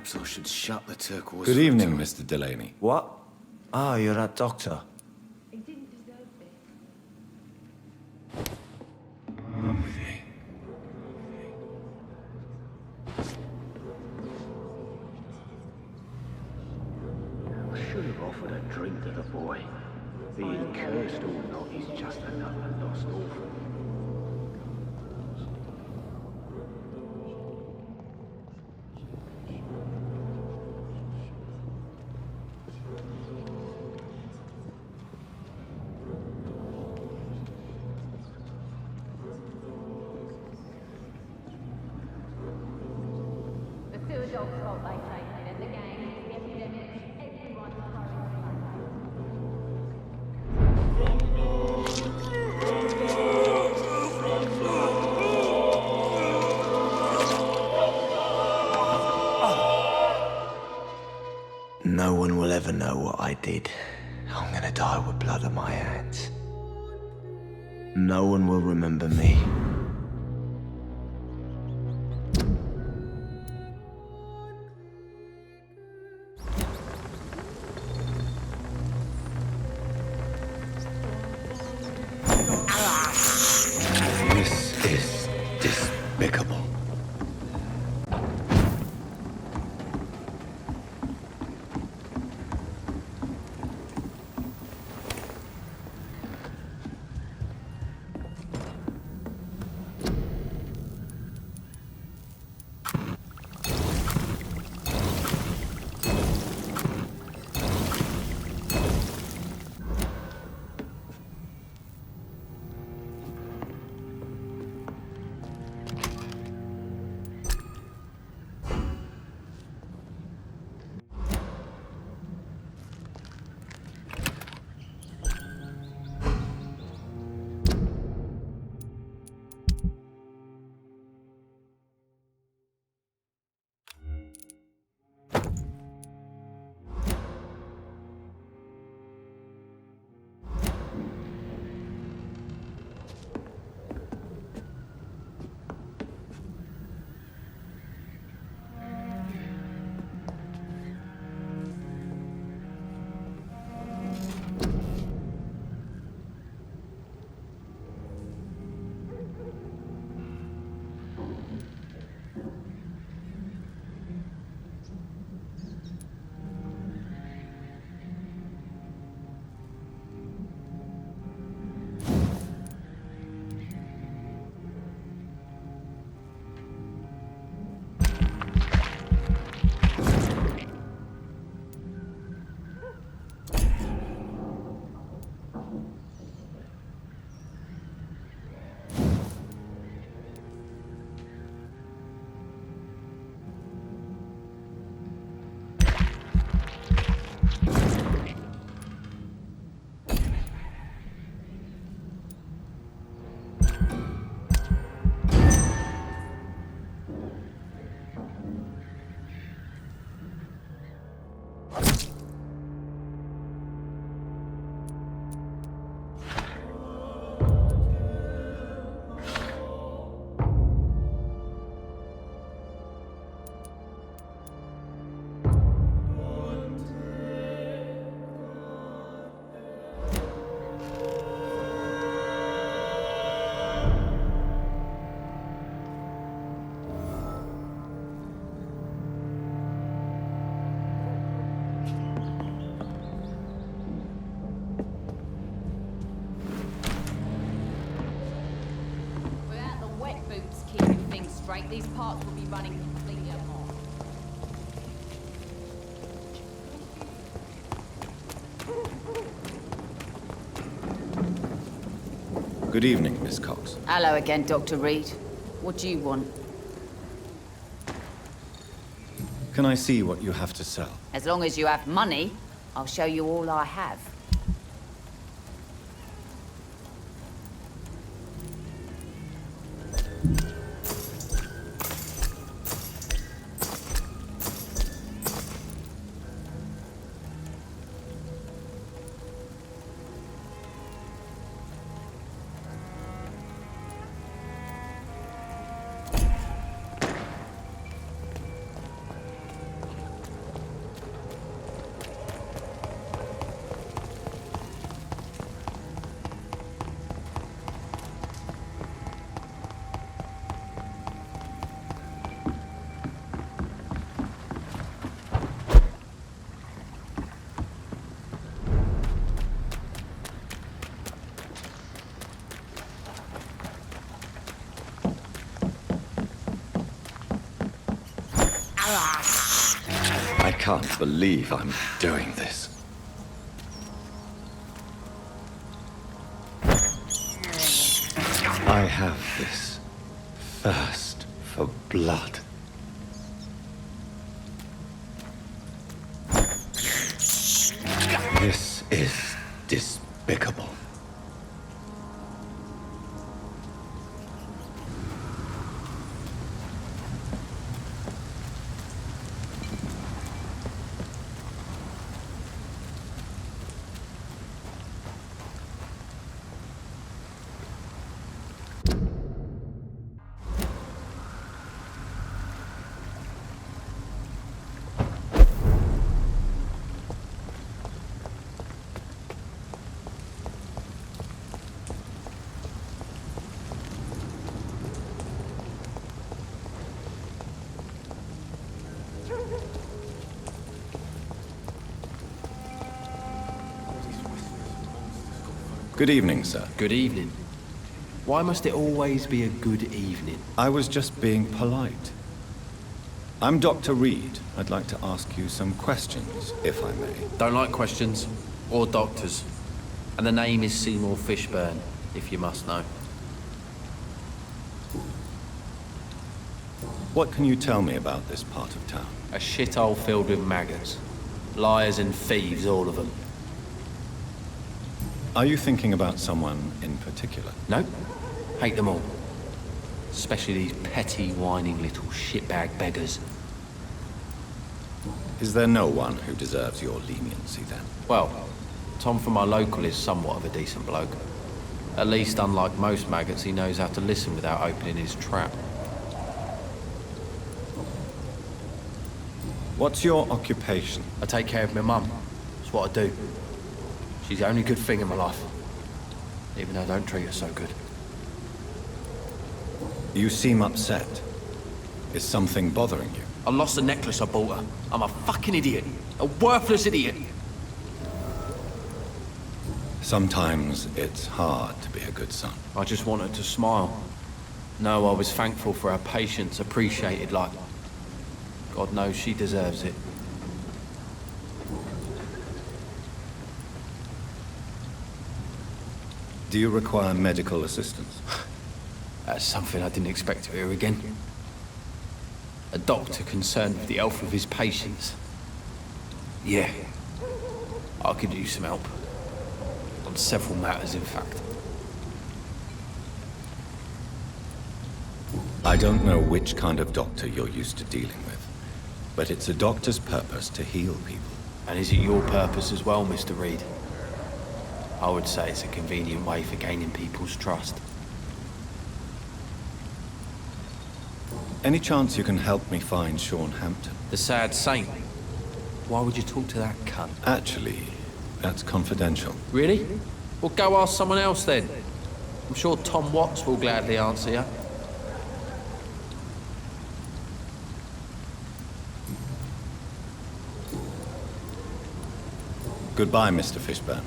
Perhaps I should shut the turquoise. Good evening, Mr. Delaney. What? Ah, you're that doctor. He didn't deserve this. I should have offered a drink to the boy. Being cursed or not, he's just another lost orphan. The sewer dogs got vacated and the gang, the epidemic, everyone's No one will ever know what I did. I'm gonna die with blood on my hands. No one will remember me. This is despicable. Right, these parts will be running completely apart. Good evening, Miss Cox. Hello again, Dr. Reid. What do you want? Can I see what you have to sell? As long as you have money, I'll show you all I have. can't believe I'm doing this. I have this thirst for blood. This is despicable. Good evening, sir. Good evening. Why must it always be a good evening? I was just being polite. I'm Dr. Reid. I'd like to ask you some questions, if I may. Don't like questions or doctors. And the name is Seymour Fishburne, if you must know. What can you tell me about this part of town? A shithole filled with maggots. Liars and thieves, all of them. Are you thinking about someone in particular? No, hate them all. Especially these petty, whining little shitbag beggars. Is there no one who deserves your leniency, then? Well, Tom from our local is somewhat of a decent bloke. At least, unlike most maggots, he knows how to listen without opening his trap. What's your occupation? I take care of my mum. That's what I do. She's the only good thing in my life. Even though I don't treat her so good. You seem upset. Is something bothering you? I lost the necklace I bought her. I'm a fucking idiot. A worthless idiot. Sometimes it's hard to be a good son. I just want her to smile. No, I was thankful for her patience, appreciated like... God knows she deserves it. Do you require medical assistance? That's something I didn't expect to hear again. A doctor concerned with the health of his patients. Yeah, I could use some help. On several matters, in fact. I don't know which kind of doctor you're used to dealing with, but it's a doctor's purpose to heal people. And is it your purpose as well, Mr. Reid? I would say it's a convenient way for gaining people's trust. Any chance you can help me find Sean Hampton? The sad saint. Why would you talk to that cunt? Actually, that's confidential. Really? Well, go ask someone else then. I'm sure Tom Watts will gladly answer you. Goodbye, Mr. Fishburne.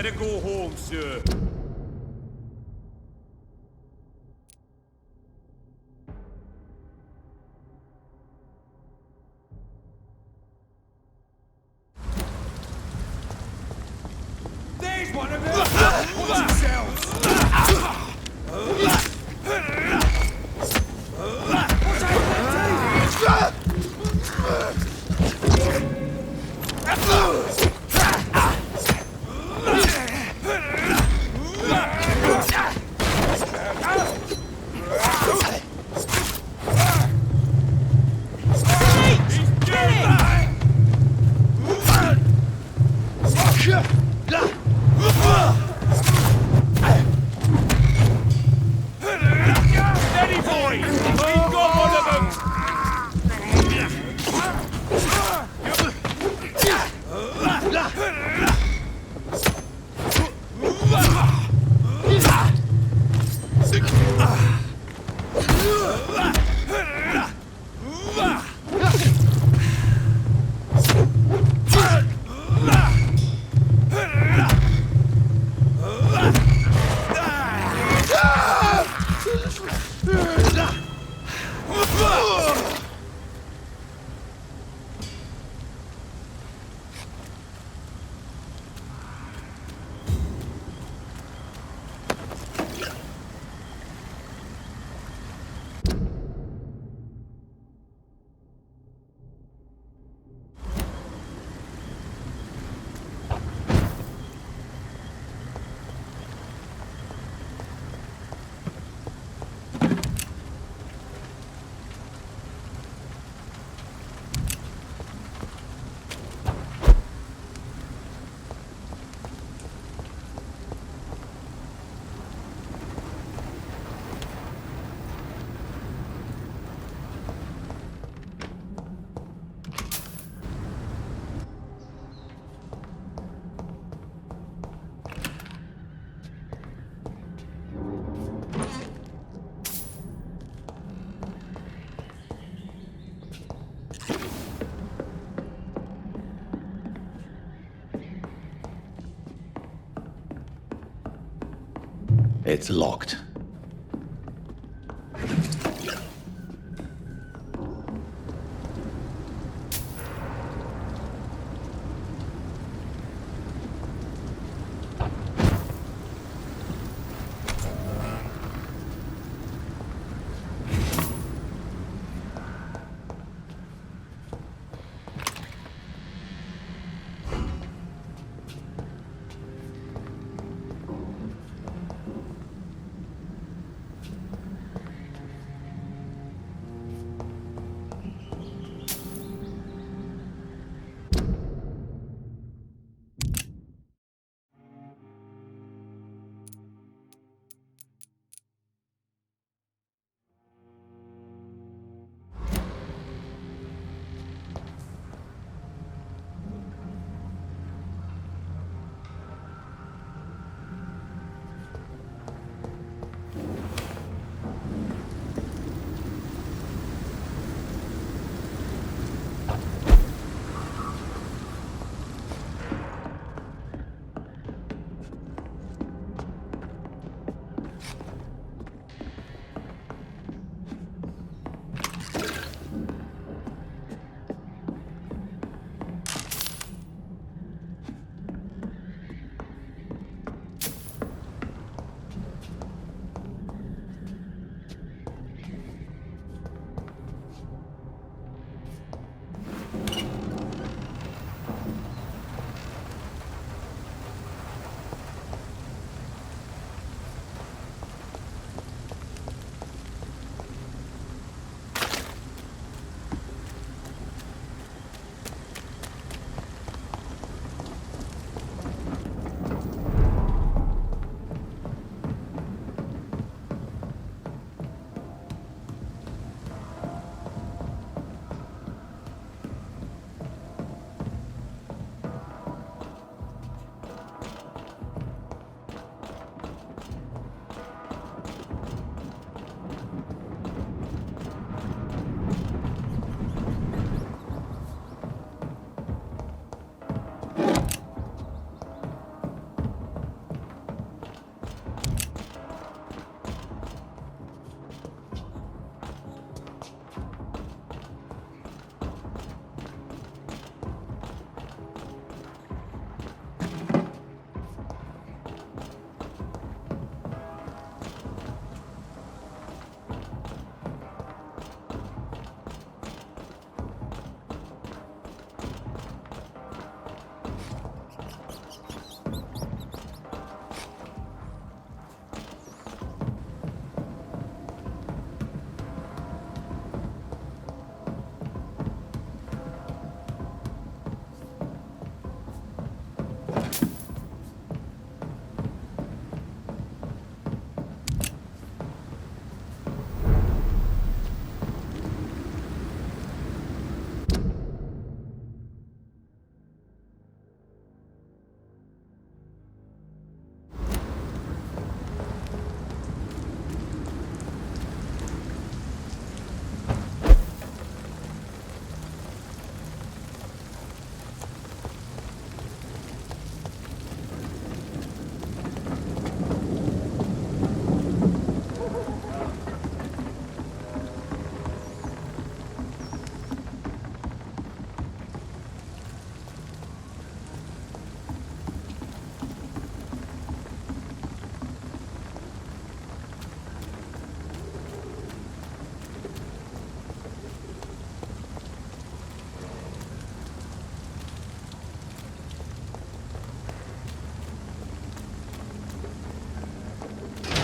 better go home, sir. There's one of them! Watch yourselves! Steady, boy! We've got one of them! It's locked.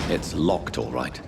It's locked, all right.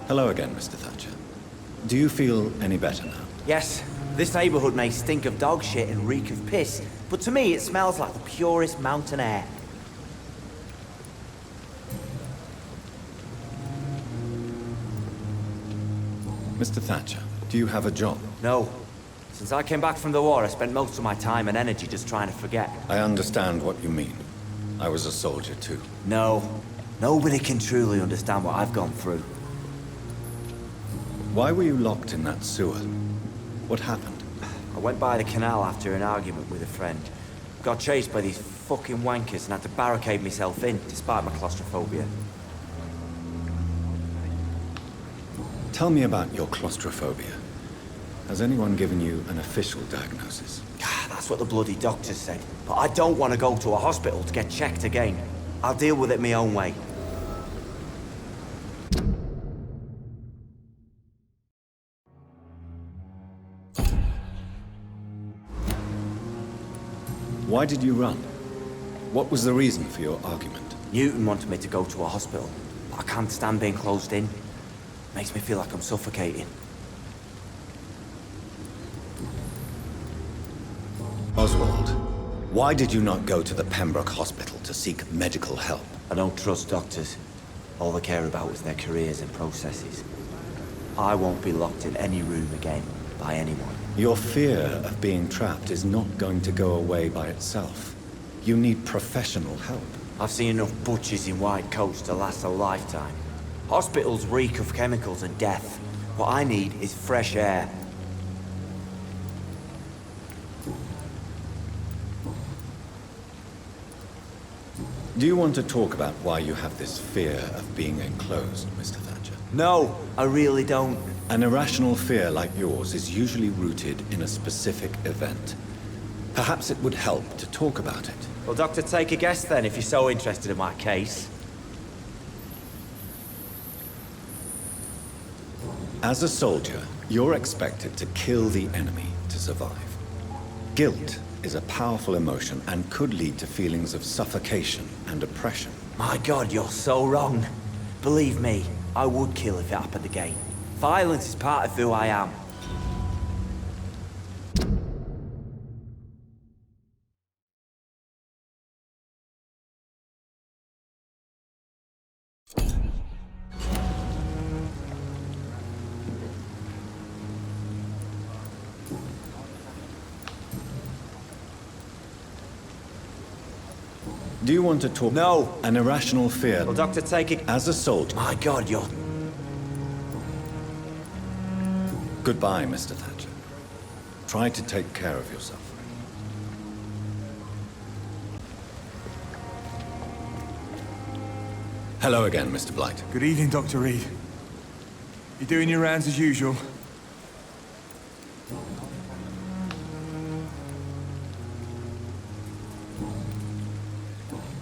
Hello again, Mr. Thatcher. Do you feel any better now? Yes, this neighborhood may stink of dog shit and reek of piss, but to me it smells like the purest mountain air. Mr. Thatcher, do you have a job? No. Since I came back from the war, I spent most of my time and energy just trying to forget. I understand what you mean. I was a soldier too. No. Nobody can truly understand what I've gone through. Why were you locked in that sewer? What happened? I went by the canal after an argument with a friend. Got chased by these fucking wankers and had to barricade myself in, despite my claustrophobia. Tell me about your claustrophobia. Has anyone given you an official diagnosis? That's what the bloody doctor said. But I don't want to go to a hospital to get checked again. I'll deal with it my own way. Why did you run? What was the reason for your argument? Newton wanted me to go to a hospital, but I can't stand being closed in. Makes me feel like I'm suffocating. Oswald, why did you not go to the Pembroke Hospital to seek medical help? I don't trust doctors. All they care about is their careers and processes. I won't be locked in any room again by anyone. Your fear of being trapped is not going to go away by itself. You need professional help. I've seen enough butchers in white coats to last a lifetime. Hospitals reek of chemicals and death. What I need is fresh air. Do you want to talk about why you have this fear of being enclosed, Mr. Thatcher? No, I really don't. An irrational fear like yours is usually rooted in a specific event. Perhaps it would help to talk about it. Well, Doctor, take a guess then, if you're so interested in my case. As a soldier, you're expected to kill the enemy to survive. Guilt is a powerful emotion and could lead to feelings of suffocation and oppression. My God, you're so wrong. Believe me, I would kill if it happened again. Violence is part of who I am. Do you want to talk? No. An irrational fear. Well, Doctor, take it. As a soldier. My God, you're... Goodbye, Mr. Thatcher. Try to take care of yourself. Hello again, Mr. Blight. Good evening, Dr. Reid. You doing your rounds as usual?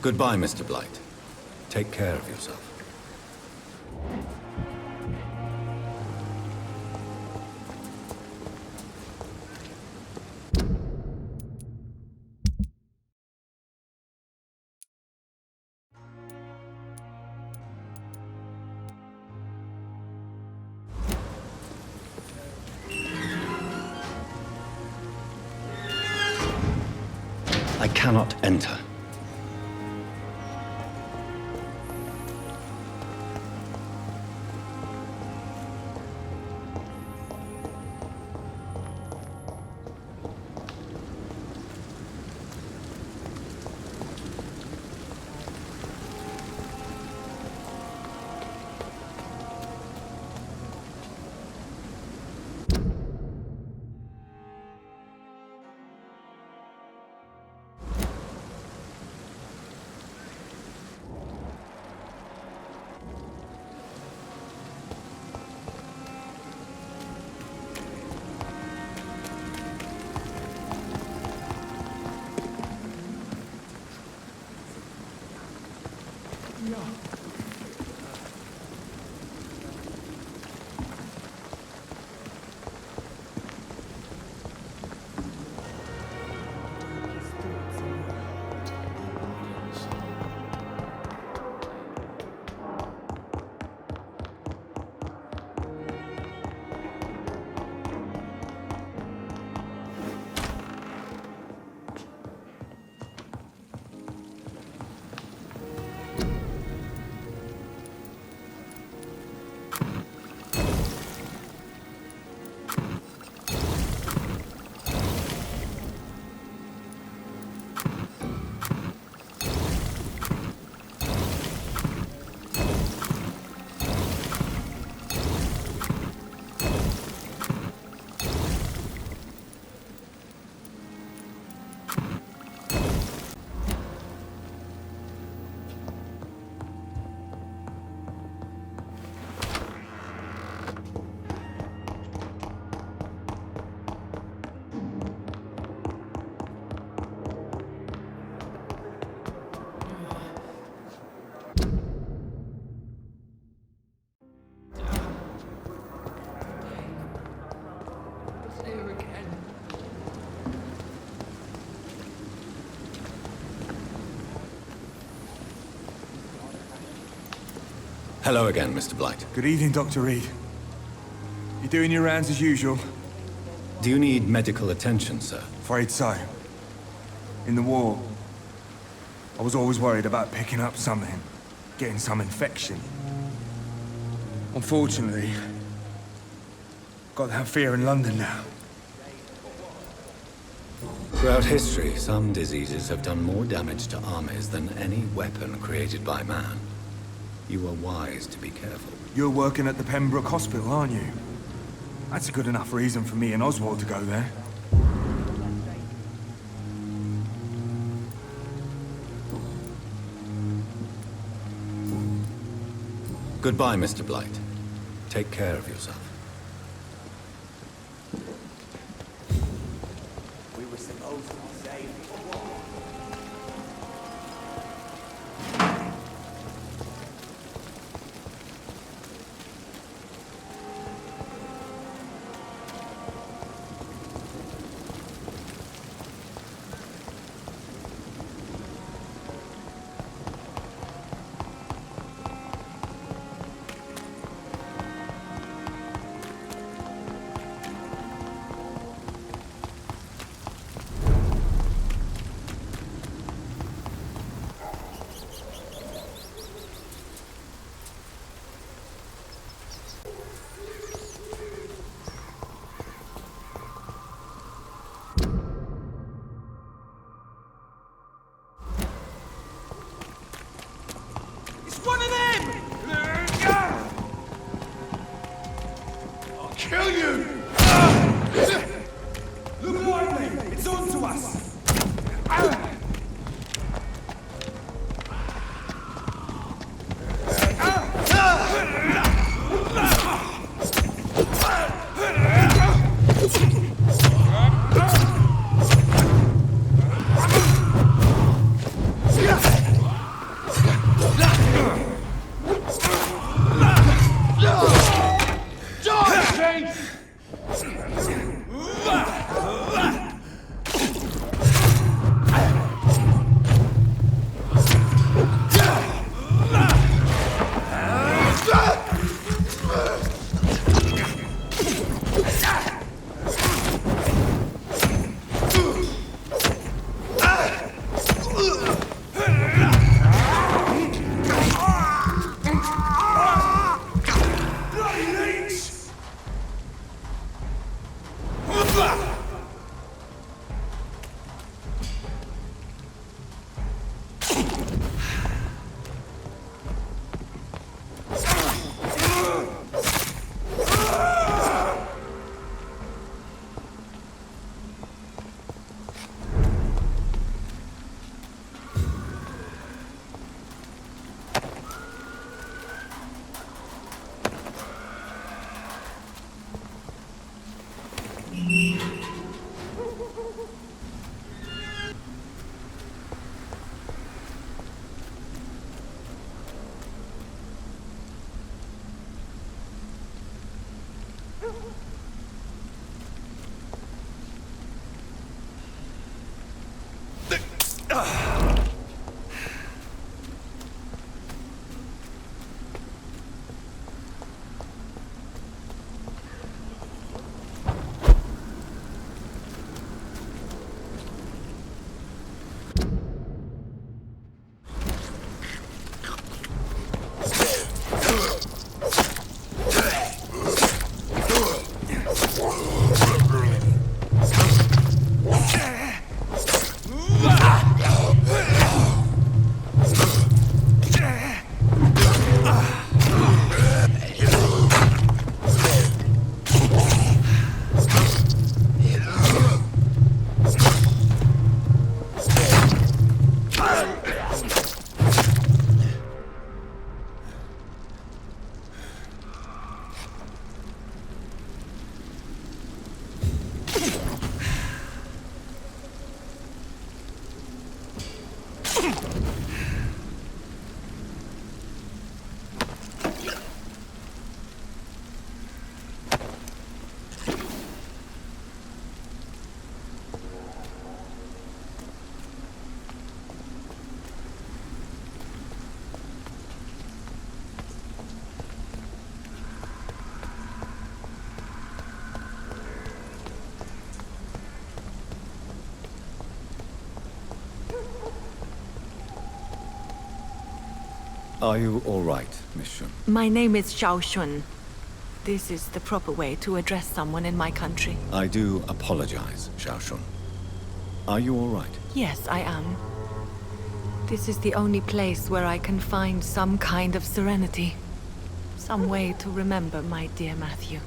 Goodbye, Mr. Blight. Take care of yourself. I cannot enter. Hello again, Mr. Blight. Good evening, Dr. Reid. You doing your rounds as usual? Do you need medical attention, sir? Afraid so. In the war, I was always worried about picking up something, getting some infection. Unfortunately, got that fear in London now. Throughout history, some diseases have done more damage to armies than any weapon created by man. You are wise to be careful. You're working at the Pembroke Hospital, aren't you? That's a good enough reason for me and Oswald to go there. Goodbye, Mr. Blight. Take care of yourself. We were supposed to be safe. Are you all right, Miss Shun? My name is Xiao Shun. This is the proper way to address someone in my country. I do apologize, Xiao Shun. Are you all right? Yes, I am. This is the only place where I can find some kind of serenity. Some way to remember my dear Matthew.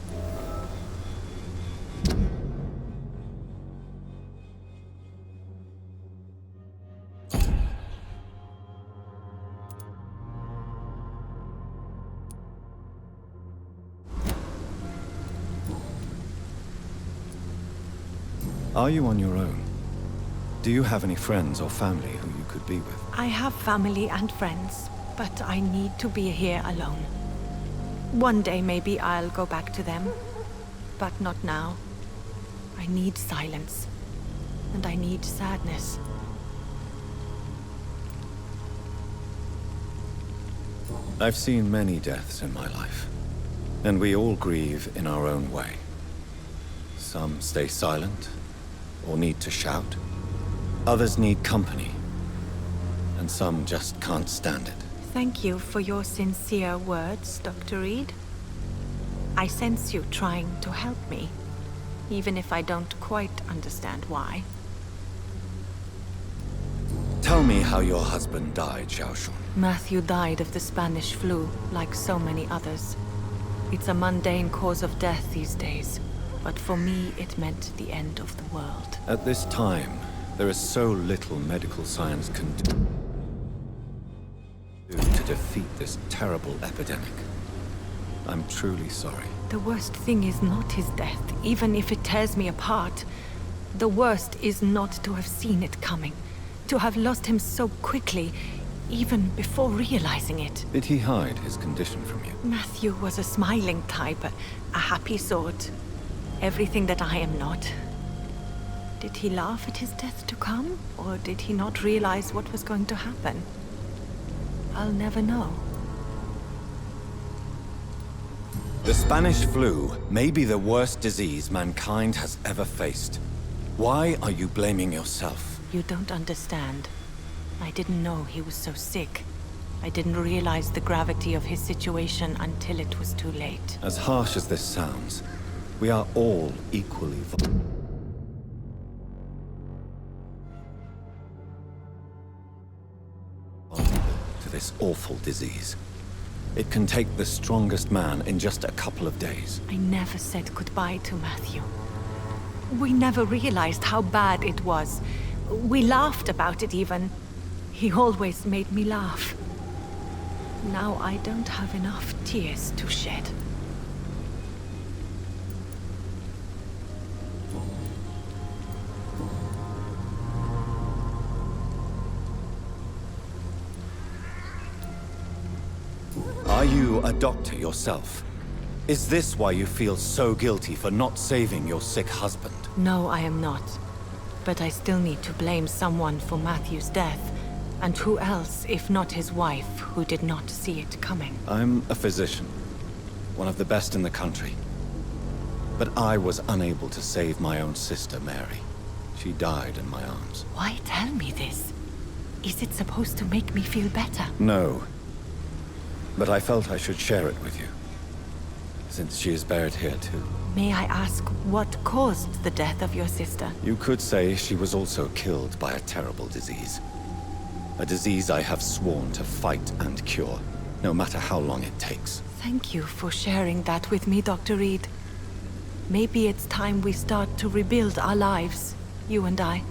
Are you on your own? Do you have any friends or family who you could be with? I have family and friends, but I need to be here alone. One day maybe I'll go back to them, but not now. I need silence, and I need sadness. I've seen many deaths in my life, and we all grieve in our own way. Some stay silent, or need to shout. Others need company, and some just can't stand it. Thank you for your sincere words, Dr. Reid. I sense you trying to help me, even if I don't quite understand why. Tell me how your husband died, Xiao Shun. Matthew died of the Spanish flu, like so many others. It's a mundane cause of death these days, but for me it meant the end of the world. At this time, there is so little medical science can do to defeat this terrible epidemic. I'm truly sorry. The worst thing is not his death, even if it tears me apart. The worst is not to have seen it coming, to have lost him so quickly, even before realizing it. Did he hide his condition from you? Matthew was a smiling type, a happy sort. Everything that I am not. Did he laugh at his death to come, or did he not realize what was going to happen? I'll never know. The Spanish flu may be the worst disease mankind has ever faced. Why are you blaming yourself? You don't understand. I didn't know he was so sick. I didn't realize the gravity of his situation until it was too late. As harsh as this sounds, we are all equally vulnerable to this awful disease. It can take the strongest man in just a couple of days. I never said goodbye to Matthew. We never realized how bad it was. We laughed about it even. He always made me laugh. Now I don't have enough tears to shed. Are you a doctor yourself? Is this why you feel so guilty for not saving your sick husband? No, I am not. But I still need to blame someone for Matthew's death. And who else, if not his wife, who did not see it coming? I'm a physician, one of the best in the country. But I was unable to save my own sister, Mary. She died in my arms. Why tell me this? Is it supposed to make me feel better? No. But I felt I should share it with you, since she is buried here too. May I ask what caused the death of your sister? You could say she was also killed by a terrible disease. A disease I have sworn to fight and cure, no matter how long it takes. Thank you for sharing that with me, Dr. Reid. Maybe it's time we start to rebuild our lives, you and I.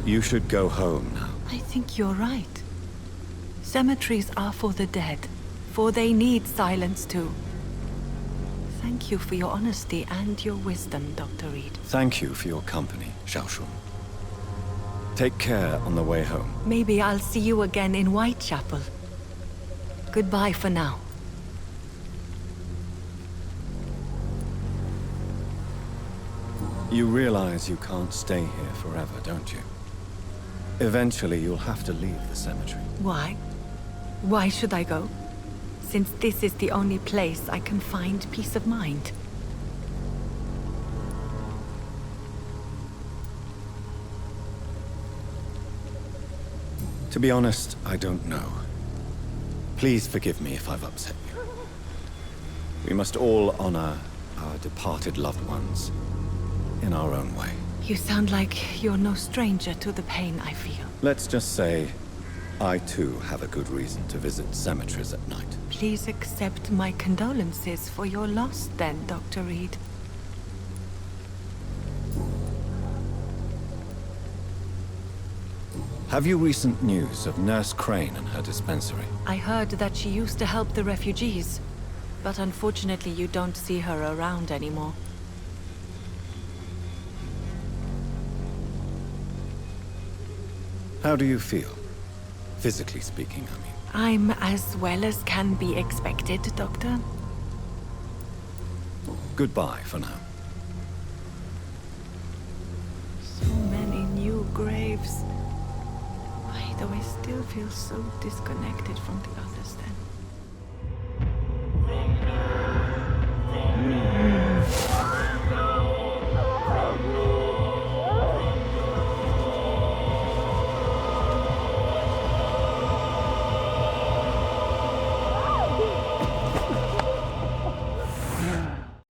You should go home now. I think you're right. Cemeteries are for the dead, for they need silence too. Thank you for your honesty and your wisdom, Dr. Reid. Thank you for your company, Xiaoshun. Take care on the way home. Maybe I'll see you again in Whitechapel. Goodbye for now. You realize you can't stay here forever, don't you? Eventually, you'll have to leave the cemetery. Why? Why should I go? Since this is the only place I can find peace of mind. To be honest, I don't know. Please forgive me if I've upset you. We must all honor our departed loved ones in our own way. You sound like you're no stranger to the pain I feel. Let's just say, I too have a good reason to visit cemeteries at night. Please accept my condolences for your loss then, Dr. Reid. Have you recent news of Nurse Crane and her dispensary? I heard that she used to help the refugees, but unfortunately you don't see her around anymore. How do you feel? Physically speaking, I mean. I'm as well as can be expected, Doctor. Goodbye for now. So many new graves. Why do I still feel so disconnected from the others then?